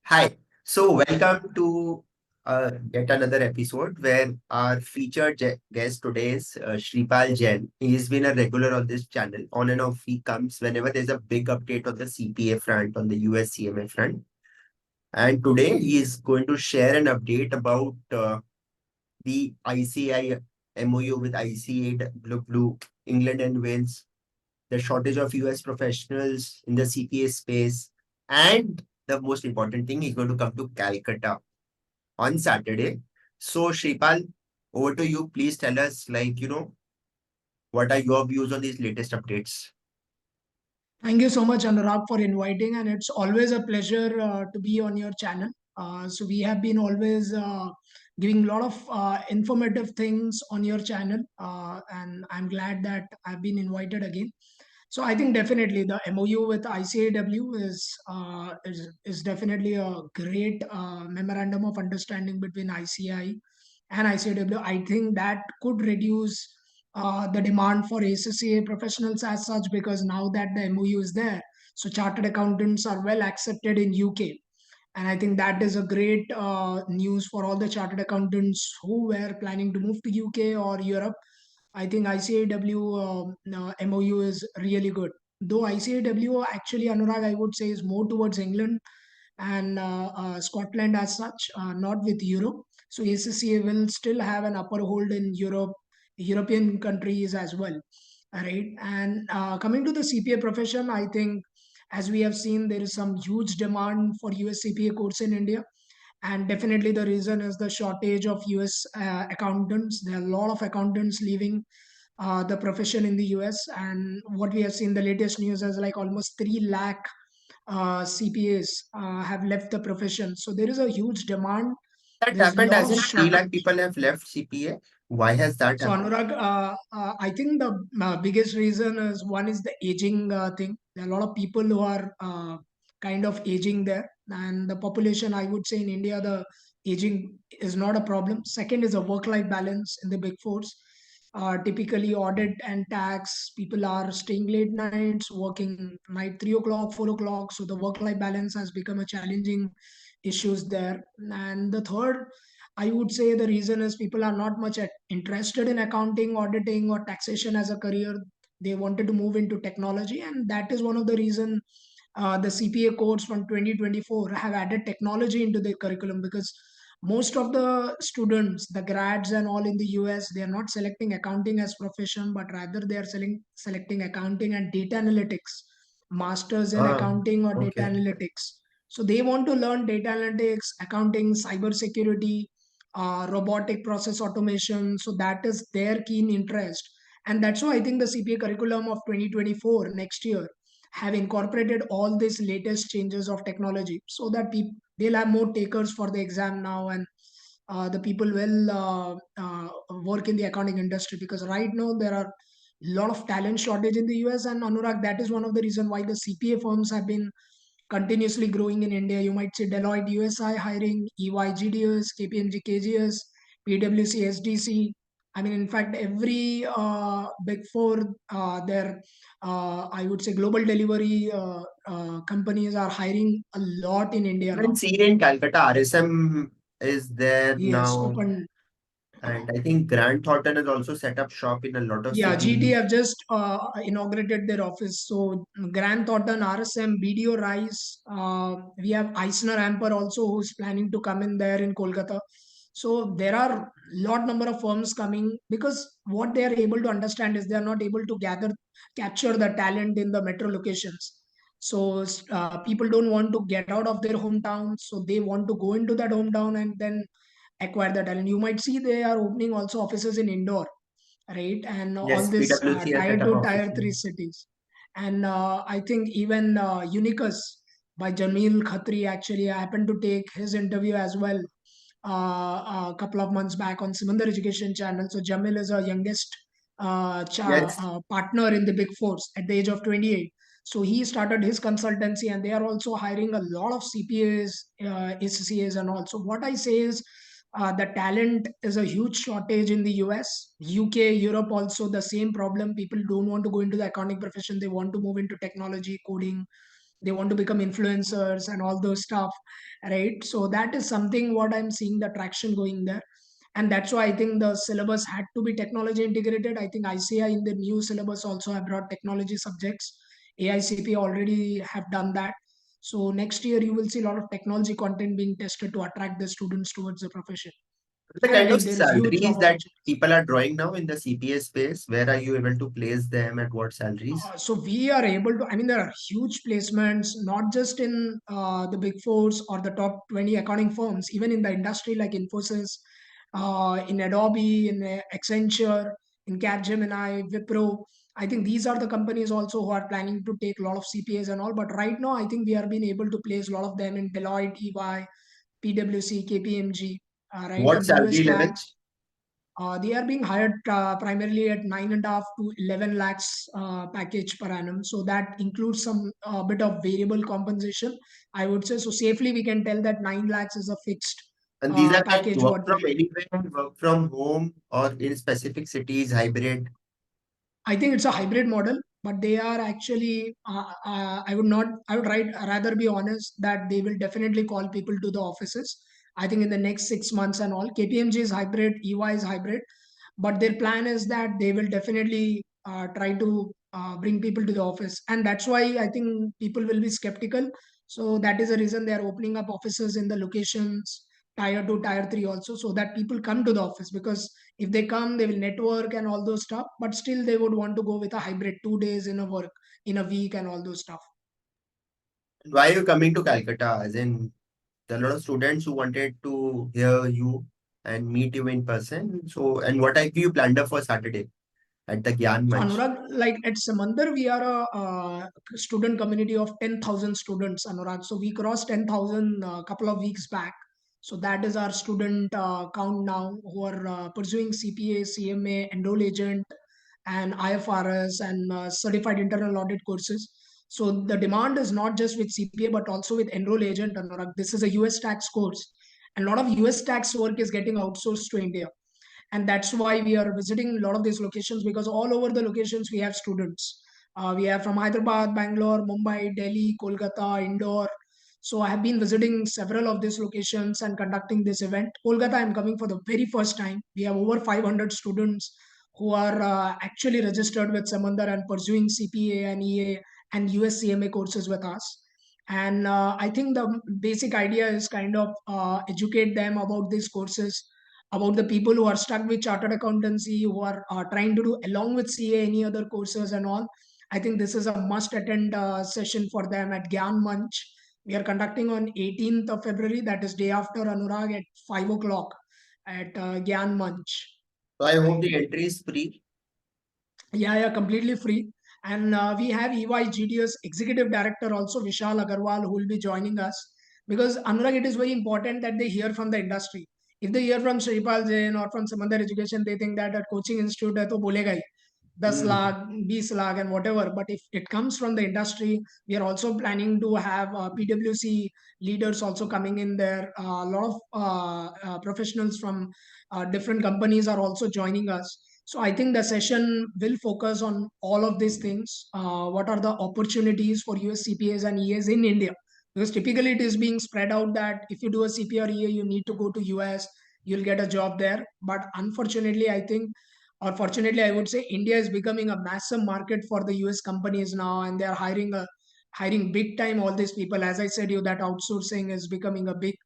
Hi. So, welcome to yet another episode where our featured guest today is Shripal Jain. He's been a regular on this channel. On and off, he comes whenever there's a big update on the CPA front, on the US CMA front. And today he is going to share an update about the ICI MOU with ICA Blue, England and Wales, the shortage of US professionals in the CPA space, and the most important thing, he's going to come to Calcutta on Saturday. So, Shripal, over to you. Please tell us, what are your views on these latest updates? Thank you so much, Anurag, for inviting, and it's always a pleasure to be on your channel. So we have been always giving a lot of informative things on your channel, and I'm glad that I've been invited again. So I think definitely the MOU with ICAW is definitely a great memorandum of understanding between ICI and ICAW. I think that could reduce the demand for ACCA professionals as such, because now that the MOU is there, so chartered accountants are well accepted in UK, and I think that is a great news for all the chartered accountants who were planning to move to UK or Europe. I think ICAW MOU is really good. Though ICAW actually, Anurag, I would say is more towards England and Scotland as such, not with Europe. So ACCA will still have an upper hold in Europe, European countries as well, right? And coming to the CPA profession, I think as we have seen, there is some huge demand for US CPA course in India, and definitely the reason is the shortage of US accountants. There are a lot of accountants leaving the profession in the US, and what we have seen the latest news is like almost 3 lakh CPAs have left the profession. So there is a huge demand. That There is a happened lot as of in 3 lakh shortage. people have left CPA. Why has that So happened? Anurag, I think the biggest reason is one is the aging thing. There are a lot of people who are kind of aging there, and the population, I would say, in India, the aging is not a problem. Second is a work-life balance in the big fours. Typically, audit and tax people are staying late nights, working night 3 o'clock, 4 o'clock. So the work-life balance has become a challenging issues there. And the third, I would say the reason is people are not much interested in accounting, auditing, or taxation as a career. They wanted to move into technology, and that is one of the reason the CPA course from 2024 have added technology into their curriculum, because most of the students, the grads and all in the US, they are not selecting accounting as profession, but rather they are selecting accounting and data analytics, masters in Ah, accounting or data okay. analytics. So they want to learn data analytics, accounting, cyber security, robotic process automation. So that is their keen interest. And that's why I think the CPA curriculum of 2024 next year have incorporated all these latest changes of technology, so that they'll have more takers for the exam now, and the people will work in the accounting industry, because right now there are a lot of talent shortage in the US. And Anurag, that is one of the reason why the CPA firms have been continuously growing in India. You might see Deloitte USI hiring, EY GDS, KPMG KGS, PwC SDC. I mean, in fact, every big four, their I would say global delivery companies are hiring a lot in India Even now. seen in Calcutta, RSM is there Yes, now. open. And I think Grant Thornton has also set up shop in a lot of Yeah, GT cities. have just inaugurated their office. So Grant Thornton, RSM, BDO Rice, we have Eisner Amper also, who's planning to come in there in Kolkata. So there are lot number of firms coming, because what they are able to understand is they are not able to capture the talent in the metro locations. So people don't want to get out of their hometown, so they want to go into that hometown and then acquire the talent. You might see they are opening also offices in Indore, right? And all Yes, this PwC has tier set up 2, office tier here. 3 cities. And I think even Unicus by Jamil Khatri, actually, I happened to take his interview as well a couple of months back on Simandhar Education channel. So Jamil is our youngest Yes. partner in the Big Fours at the age of 28. So he started his consultancy, and they are also hiring a lot of CPAs, ACCAs, and all. So what I say is, the talent is a huge shortage in the US, UK, Europe also the same problem. People don't want to go into the accounting profession. They want to move into technology, coding, They want to become influencers and all those stuff, right? So that is something what I'm seeing the traction going there. And that's why I think the syllabus had to be technology integrated. I think ICI in the new syllabus also have brought technology subjects. AICP already have done that. So next year you will see a lot of technology content being tested to attract the students towards the profession. The And I kind of think there is huge job salaries that opportunities. people are drawing now in the CPA space, where are you able to place them at what salaries? So we are able to, I mean, there are huge placements, not just in the big fours or the top 20 accounting firms, even in the industry like Infosys, in Adobe, in Accenture, in Capgemini, Wipro. I think these are the companies also who are planning to take a lot of CPAs and all. But right now, I think we are being able to place a lot of them in Deloitte, EY, PwC, KPMG, right, What in the US salary banks. levels? They are being hired primarily at 9.5 to 11 lakhs package per annum. So that includes some bit of variable compensation, I would say. So safely we can tell that 9 lakhs is a fixed And these are like package work what from we. anywhere, work from home, or in specific cities, hybrid. I think it's a hybrid model, but they are actually. I would not. I would rather be honest that they will definitely call people to the offices. I think in the next 6 months and all. KPMG is hybrid, EY is hybrid, but their plan is that they will definitely try to bring people to the office, and that's why I think people will be skeptical. So that is the reason they are opening up offices in the locations tier 2 tier 3 also, so that people come to the office, because if they come they will network and all those stuff, but still they would want to go with a hybrid 2 days in a work in a week and all those stuff. Why are you coming to Calcutta? As in, there are a lot of students who wanted to hear you and meet you in person. So, and what have you planned up for Saturday at the Gyan So Manch? Anurag, like at Simandhar, we are a student community of 10,000 students, Anurag. So we crossed 10,000 a couple of weeks back. So that is our student count now, who are pursuing CPA, CMA, enroll agent, and IFRS and certified internal audit courses. So the demand is not just with CPA but also with enroll agent, Anurag. This is a US tax course, and a lot of US tax work is getting outsourced to India, and that's why we are visiting a lot of these locations, because all over the locations we have students. We have from Hyderabad, Bangalore, Mumbai, Delhi, Kolkata, Indore. So I have been visiting several of these locations and conducting this event. Kolkata, I'm coming for the very first time. We have over 500 students who are actually registered with Samandar and pursuing CPA and EA and USCMA courses with us. And I think the basic idea is kind of educate them about these courses, about the people who are stuck with chartered accountancy, who are trying to do along with CA any other courses and all. I think this is a must attend session for them at Gyan Manch. We are conducting on 18th of February, that is day after Anurag, at 5 o'clock at Gyan Manch. So, I hope Right. the entry is free. Yeah, completely free. And we have EY GDS Executive Director also, Vishal Agarwal, who will be joining us. Because Anurag, it is very important that they hear from the industry. If they hear from Sripal Jain or from some other education, they think that at coaching institute hai to bolega hi. 10 Hmm. lakh, 20 lakh and whatever. But if it comes from the industry, we are also planning to have PwC leaders also coming in there. A lot of professionals from different companies are also joining us. So I think the session will focus on all of these things. What are the opportunities for US CPAs and EAs in India? Because typically it is being spread out that if you do a CPA or EA, you need to go to US, you'll get a job there. But unfortunately, I think, or fortunately I would say, India is becoming a massive market for the US companies now, and they are hiring big time all these people. As I said you, that outsourcing is becoming a big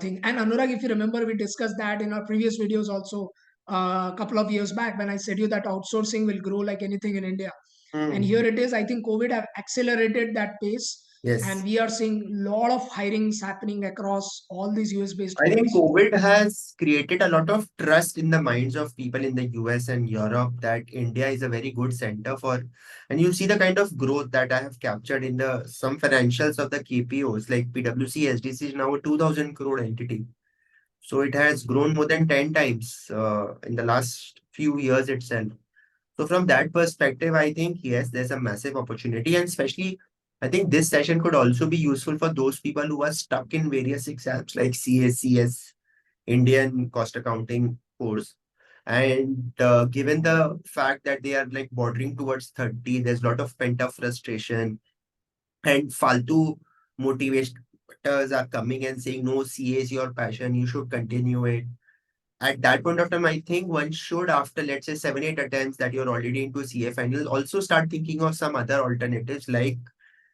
thing. And Anurag, if you remember, we discussed that in our previous videos also, a couple of years back, when I said you that outsourcing will grow like anything in India. And Hmm. here it is. I think COVID have accelerated that pace, and Yes. we are seeing a lot of hirings happening across all these US based I think firms. COVID has created a lot of trust in the minds of people in the US and Europe that India is a very good center for, and you see the kind of growth that I have captured in the some financials of the KPOs like PwC SDC is now a 2000 crore entity. So it has grown more than 10 times in the last few years itself. So from that perspective, I think yes, there's a massive opportunity, and especially I think this session could also be useful for those people who are stuck in various exams like CACS, Indian Cost Accounting course. And given the fact that they are like bordering towards 30, there's a lot of pent up frustration. and faltu motivators are coming and saying, no, CA is your passion, you should continue it. At that point of time, I think one should, after let's say 7, 8 attempts that you're already into CA final, also start thinking of some other alternatives like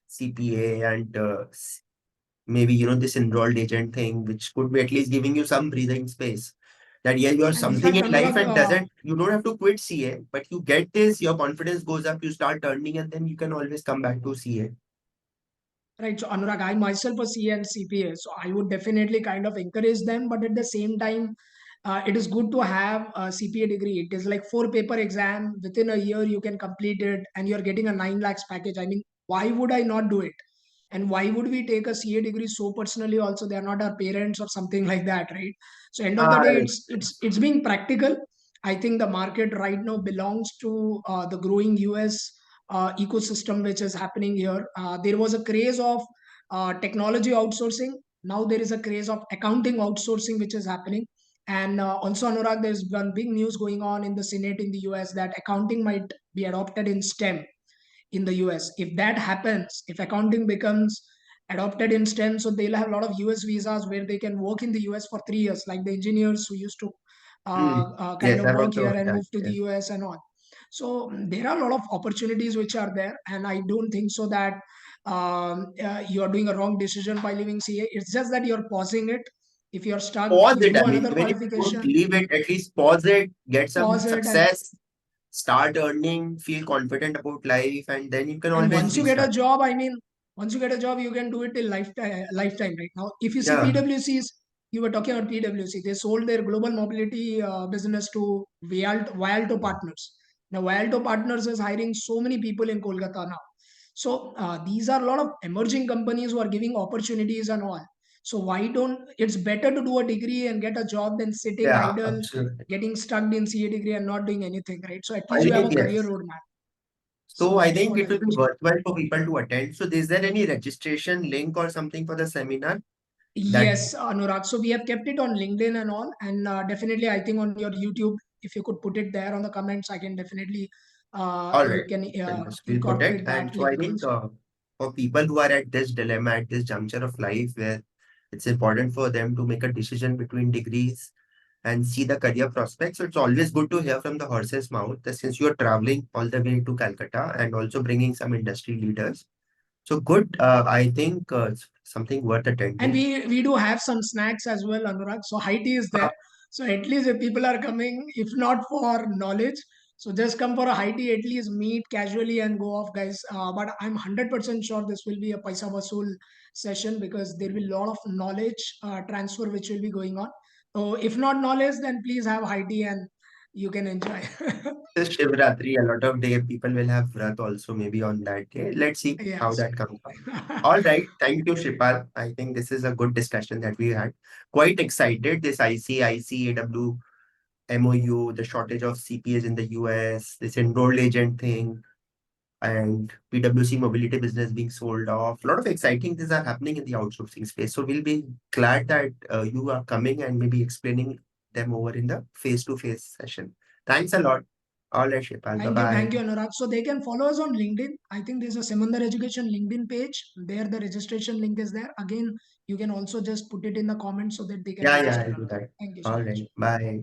CPA and maybe this enrolled agent thing, which could be at least giving you some breathing space. That yeah, you're And in something fact, in life Anurag, and doesn't you don't have to quit CA, but you get this, your confidence goes up, you start earning, and then you can always come back to CA. right. So Anurag, I myself a CA and CPA, so I would definitely kind of encourage them. But at the same time, it is good to have a CPA degree. It is like 4 paper exam within a year you can complete it, and you're getting a 9 lakhs package. I mean, why would I not do it? And why would we take a CA degree so personally? Also, they are not our parents or something like that, right? So end of the day, Right. it's being practical. I think the market right now belongs to the growing US ecosystem which is happening here. There was a craze of technology outsourcing. Now there is a craze of accounting outsourcing which is happening. And also, Anurag, there's one big news going on in the Senate in the US that accounting might be adopted in STEM in the US. If that happens, if accounting becomes adopted in STEM, so they'll have a lot of US visas where they can work in the US for 3 years, like the engineers who used to Hmm. kind Yes, of I've work also here heard and that. move to the Yes. US and all. So there are a lot of opportunities which are there, and I don't think so that you are doing a wrong decision by leaving CA. It's just that you're pausing it. If you're stuck, Pause you it. do I mean, another even if you don't qualification, leave it, at least pause it, get some pause it, and success, start earning, feel confident about life, and then you can And always once you get a restart. job, I mean, once you get a job, you can do it till lifetime right now. If you see Yeah. PwCs, you were talking about PwC, they sold their global mobility business to Vialto Partners. Now, Vialto Partners is hiring so many people in Kolkata now. So, these are a lot of emerging companies who are giving opportunities and all. So, why don't it's better to do a degree and get a job than sitting Yeah, idle, absolutely. getting stuck in CA degree and not doing anything, right? So, at I least you have think a career yes. roadmap. So So, I that's think what it I will would be say. worthwhile for people to attend. So is there any registration link or something for the seminar that Yes, Anurag. So we have kept it on LinkedIn and all, and definitely I think on your YouTube, if you could put it there on the comments, I can definitely all you right, can then just we'll put it. incorporate And that so I link think also. for people who are at this dilemma, at this juncture of life where it's important for them to make a decision between degrees and see the career prospects. So it's always good to hear from the horse's mouth that since you're traveling all the way to Calcutta and also bringing some industry leaders. So good. I think it's something worth And attending. we do have some snacks as well, Anurag. So high tea is there. So at least if people are coming, if not for knowledge, so just come for a high tea, at least meet casually and go off, guys. But I'm 100% sure this will be a paisa vasool session because there will be a lot of knowledge transfer which will be going on. So if not knowledge, then please have high tea and you can enjoy. This Shivratri, a lot of day people will have Vrat also maybe on that day. Let's see how Yes. that comes out. All right. Thank you, Shripal. I think this is a good discussion that we had. Quite excited. This ICAW MOU, the shortage of CPAs in the US, this enrolled agent thing, and PwC mobility business being sold off. A lot of exciting things are happening in the outsourcing space. So we'll be glad that you are coming and maybe explaining them over in the face-to-face session. Thanks a lot. All right, Shripal. Thank Bye-bye. you, Anurag. So they can follow us on LinkedIn. I think there's a Simandhar Education LinkedIn page. There, the registration link is there. Again, you can also just put it in the comments so that they can Yeah, yeah, register, I'll do Anurag. that. Thank you so All much. right. Bye.